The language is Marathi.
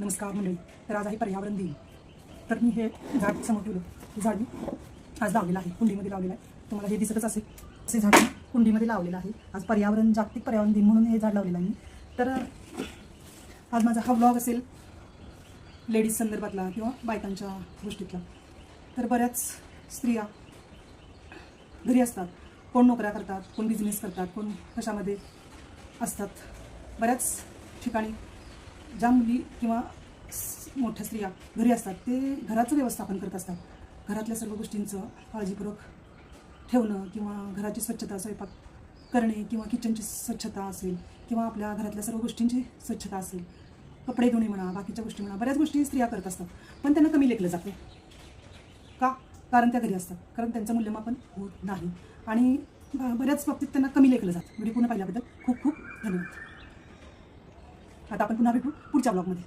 नमस्कार मंडळी. तर आज आहे पर्यावरण दिन. तर मी हे झाड समोर ठेवलं. हे झाड मी आज लावलेलं आहे, कुंडीमध्ये लावलेलं आहे. तुम्हाला हे दिसतच असेल, असे झाड मी कुंडीमध्ये लावलेलं आहे. आज जागतिक पर्यावरण दिन म्हणून हे झाड लावलेलं आहे मी. तर आज माझा हा व्लॉग असेल लेडीज संदर्भातला किंवा बायकांच्या गोष्टीतला. तर बऱ्याच स्त्रिया घरी असतात, कोण नोकऱ्या करतात, कोण बिझनेस करतात, कोण कशामध्ये असतात. बऱ्याच ठिकाणी ज्या मुली किंवा मोठ्या स्त्रिया घरी असतात ते घराचं व्यवस्थापन करत असतात. घरातल्या सर्व गोष्टींचं काळजीपूर्वक ठेवणं किंवा घराची स्वच्छता, स्वयंपाक करणे किंवा किचनची स्वच्छता असेल किंवा आपल्या घरातल्या सर्व गोष्टींची स्वच्छता असेल, कपडे धुणे म्हणा, बाकीच्या गोष्टी म्हणा, बऱ्याच गोष्टी स्त्रिया करत असतात. पण त्यांना कमी लेखलं जातं. का? कारण त्या घरी असतात, कारण त्यांचं मूल्यमापन होत नाही आणि बऱ्याच बाबतीत त्यांना कमी लेखलं जातं. व्हिडिओ पूर्ण पाहिल्याबद्दल खूप खूप धन्यवाद. आता आपण पुन्हा भेटू पुढच्या ब्लॉगमध्ये.